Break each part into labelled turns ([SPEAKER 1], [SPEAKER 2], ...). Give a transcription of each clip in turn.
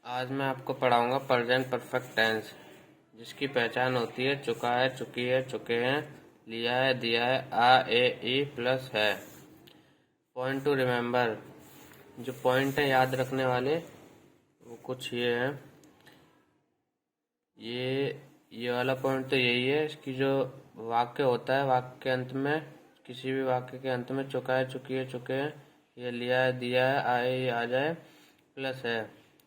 [SPEAKER 1] आज मैं आपको पढ़ाऊंगा प्रेजेंट परफेक्ट टेंस, जिसकी पहचान होती है चुका है, चुकी है, चुके हैं, लिया है, दिया है, आ ए ई प्लस है। पॉइंट टू रिमेम्बर, जो पॉइंट है याद रखने वाले वो कुछ ये है। ये वाला पॉइंट तो यही है कि जो वाक्य होता है, वाक्य के अंत में, किसी भी वाक्य के अंत में चुका है, चुकी है, चुके हैं, ये लिया है, दिया है, आए ये आ जाए, प्लस है,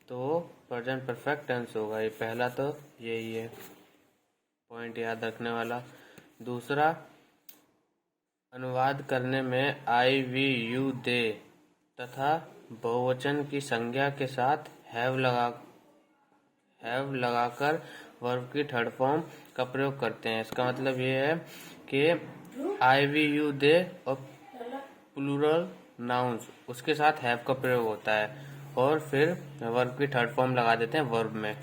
[SPEAKER 1] तो प्रेजेंट परफेक्ट टेंस होगा। ये पहला तो यही है पॉइंट याद रखने वाला। दूसरा, अनुवाद करने में आई वी यू दे तथा बहुवचन की संज्ञा के साथ हैव लगाकर वर्ब की थर्ड फॉर्म का प्रयोग करते हैं। इसका मतलब ये है कि आई वी यू दे और प्लूरल नाउन्स उसके साथ हैव का प्रयोग होता है और फिर वर्ब की थर्ड फॉर्म लगा देते हैं वर्ब में।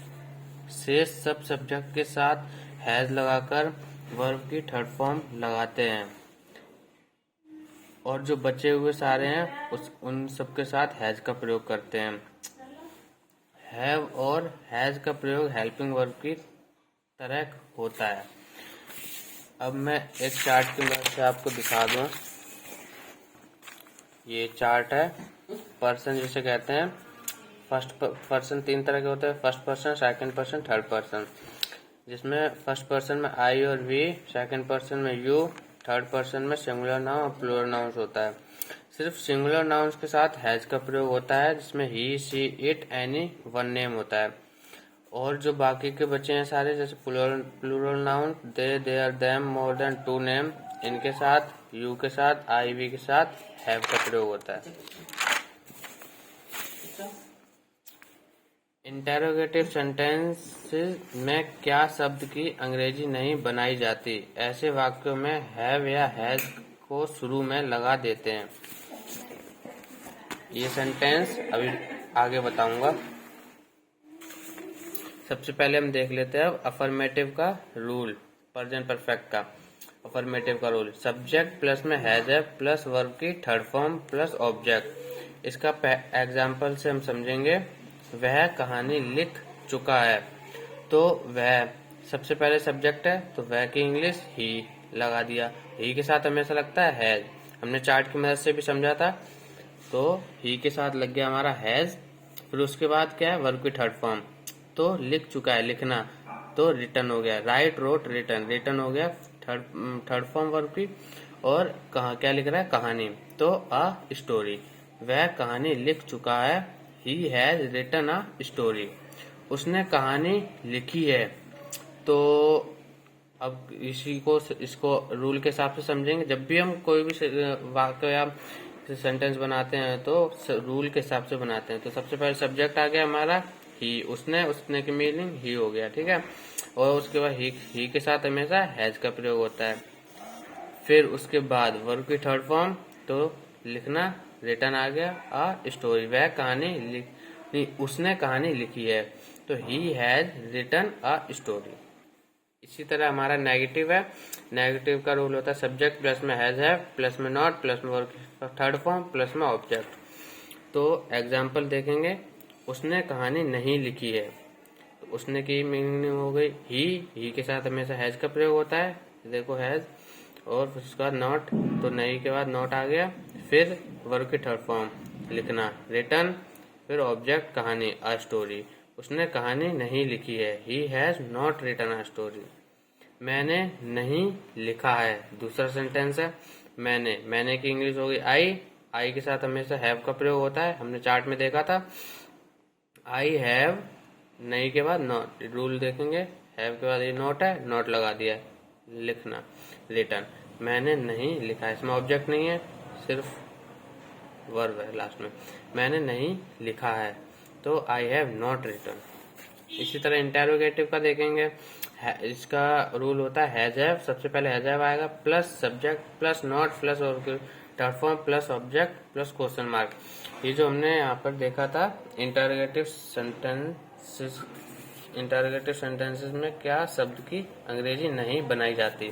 [SPEAKER 1] शेष सब सब्जेक्ट के साथ हैज लगाकर वर्ब की थर्ड फॉर्म लगाते हैं और जो बचे हुए सारे हैं उन सब के साथ हैज का प्रयोग करते हैं। हैव और हैज का प्रयोग हेल्पिंग वर्ब की तरह होता है। अब मैं एक चार्ट की मदद से आपको दिखा दूं। ये चार्ट है। पर्सन जिसे कहते हैं, फर्स्ट पर्सन तीन तरह के होते हैं, first person, second person, third person. जिसमें फर्स्ट पर्सन में आई और वी, सेकंड पर्सन में यू, थर्ड पर्सन में सिंगुलर नाउन और प्लूरल नाउन्स होता है। सिर्फ सिंगुलर नाउन्स के साथ हैज का प्रयोग होता है, जिसमें he, she, it, any, one name होता है। और जो बाकी के बचे हैं सारे, जैसे plural noun they, their, them, more than two name, इनके साथ यू के साथ, आई वी के साथ हैव का प्रयोग होता है। इंटेरोगेटिव सेंटेंसेस में क्या शब्द की अंग्रेजी नहीं बनाई जाती? ऐसे वाक्यों में हैव या हैज को शुरू में लगा देते हैं। ये सेंटेंस अभी आगे बताऊंगा। सबसे पहले हम देख लेते हैं अफर्मेटिव का रूल, प्रेजेंट परफेक्ट का। अफर्मेटिव का रूल, सब्जेक्ट प्लस में हैज है प्लस वर्ब की थर्ड फॉर्म प्लस ऑब्जेक्ट। इसका एग्जाम्पल से हम समझेंगे। वह कहानी लिख चुका है, तो वह सबसे पहले सब्जेक्ट है, तो वह की इंग्लिश ही लगा दिया। ही के साथ हमेशा लगता है हैज, हमने चार्ट की मदद से भी समझा था। तो ही के साथ लग गया हमारा हैज। फिर उसके बाद क्या है, वर्ब की थर्ड फॉर्म, तो लिख चुका है, लिखना, तो रिटन हो गया। राइट, रोट, रिटन, रिटन हो गया थर्ड फॉर्म वर्ब की। और कहाँ क्या लिख रहा है, कहानी, तो अ स्टोरी। वह कहानी लिख चुका है, he has written a story. उसने कहानी लिखी है। तो अब इसको रूल के हिसाब से समझेंगे। जब भी हम कोई भी वाक्य या सेंटेंस बनाते हैं तो रूल के हिसाब से बनाते हैं। तो सबसे पहले सब्जेक्ट आ गया हमारा ही, उसने की मीनिंग ही हो गया, ठीक है। और उसके बाद ही के साथ हमेशा हैज का प्रयोग होता है। फिर उसके बाद वर्ब की थर्ड फॉर्म, तो लिखना, रिटन आ गया, अ स्टोरी। वह कहानी उसने कहानी लिखी है, तो he has written a story. इसी तरह हमारा नेगेटिव है। नेगेटिव का रूल होता है सब्जेक्ट प्लस में हैज है प्लस में नॉट प्लस में वर्ब थर्ड फॉर्म प्लस में ऑब्जेक्ट। तो एग्जाम्पल देखेंगे। उसने कहानी नहीं लिखी है, तो उसने की मीनिंग हो गई ही के साथ हमेशा हैज का प्रयोग होता है, देखो हैज। और फिर उसके बाद नॉट, तो नहीं के बाद नॉट आ गया। फिर वर्ब की थर्ड फॉर्म, लिखना, रिटन, फिर ऑब्जेक्ट कहानी, अ स्टोरी। उसने कहानी नहीं लिखी है, he has not written a story. मैंने नहीं लिखा है, दूसरा सेंटेंस है। मैंने की इंग्लिश हो गई आई के साथ हमेशा हैव का प्रयोग होता है, हमने चार्ट में देखा था। आई हैव, नहीं के बाद नॉट, रूल देखेंगे। हैव के बाद ये नॉट है, नॉट लगा दिया, लिखना, रिटन। मैंने नहीं लिखा है, इसमें ऑब्जेक्ट नहीं है, सिर्फ वर्ब है लास्ट में। मैंने नहीं लिखा है, तो आई हैव नॉट रिटन। इसी तरह इंटेरोगेटिव का देखेंगे। इसका रूल होता है हैज हैव, सबसे पहले हैज हैव आएगा plus subject plus not plus third form plus object plus question mark. ये जो हमने यहाँ पर देखा था इंटरोगेटिव सेंटेंसेस में क्या शब्द की अंग्रेजी नहीं बनाई जाती,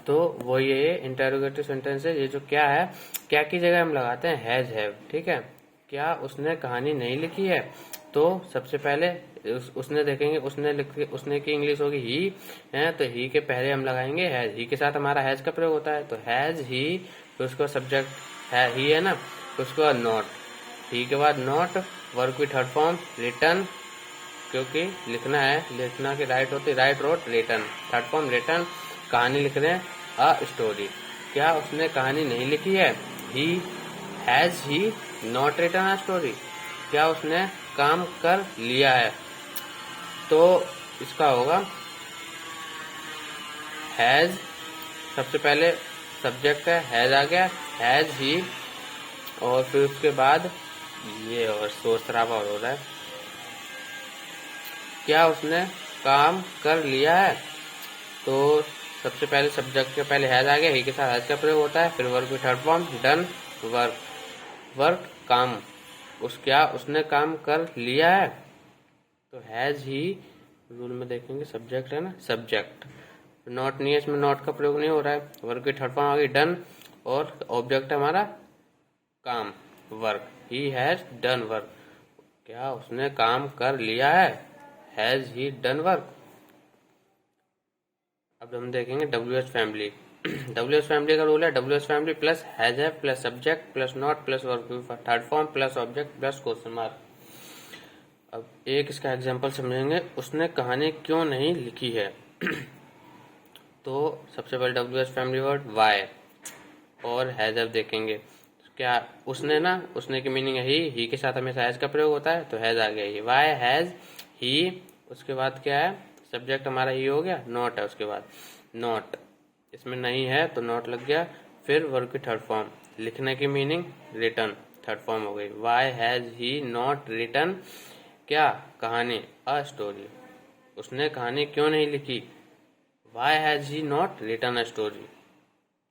[SPEAKER 1] तो वो ये इंटरोगेटिव सेंटेंसेस, ये जो क्या है, क्या की जगह हम लगाते हैं हैज हैव, ठीक है। क्या उसने कहानी नहीं लिखी है, तो सबसे पहले उसने देखेंगे, उसने की इंग्लिश होगी ही है, तो ही के पहले हम लगाएंगे हैज। ही के साथ हमारा हैज का प्रयोग होता है, तो हैज ही, फिर उसका सब्जेक्ट है ही है ना, फिर उसके बाद नॉट, ही के बाद नॉट, वर्क की थर्ड फॉर्म रिटर्न, क्योंकि लिखना है, लिखना की राइट होती, right road return, third form return. कहानी लिख रहे हैं अ स्टोरी, क्या उसने कहानी नहीं लिखी है? Has he not written a story, क्या उसने काम कर लिया है? तो इसका होगा हैज, सबसे पहले सब्जेक्ट है, हैज आ गया, हैज ही, और फिर उसके बाद ये और शोर शराबा हो रहा है, क्या उसने काम कर लिया है? तो सबसे पहले सब्जेक्ट के पहले हैज आ गया, ही के साथ हैज का प्रयोग होता है, फिर वर्क में third form done, work, work काम, क्या उसने काम कर लिया है? तो हैज ही रूल में देखेंगे सब्जेक्ट है ना, सब्जेक्ट, नॉट नहीं है, इसमें नॉट का प्रयोग नहीं हो रहा है, वर्क की थर्ड फॉर्म आ गई डन, और ऑब्जेक्ट है हमारा काम, work, he has done work, क्या उसने काम कर लिया है? Has he done work. अब हम देखेंगे WH फैमिली। WH फैमिली का रूल है WH फैमिली प्लस हैज है plus subject plus not plus verb third form plus object plus question mark. अब एक इसका एग्जांपल समझेंगे, उसने कहानी क्यों नहीं लिखी है। तो सबसे पहले WH फैमिली वर्ड वाई और हैज अब देखेंगे, क्या उसने ना, उसने की मीनिंग है ही के साथ हमेशा हैज का प्रयोग होता है, तो हैज आ गया ही, वाई हैज ही, उसके बाद क्या है, सब्जेक्ट हमारा ही हो गया, नॉट है उसके बाद, नॉट, इसमें नहीं है तो नॉट लग गया, फिर वर्ब की थर्ड फॉर्म, लिखने की मीनिंग रिटर्न, थर्ड फॉर्म हो गई, why has he not written, क्या कहानी, अ स्टोरी, उसने कहानी क्यों नहीं लिखी, why has he not written a story.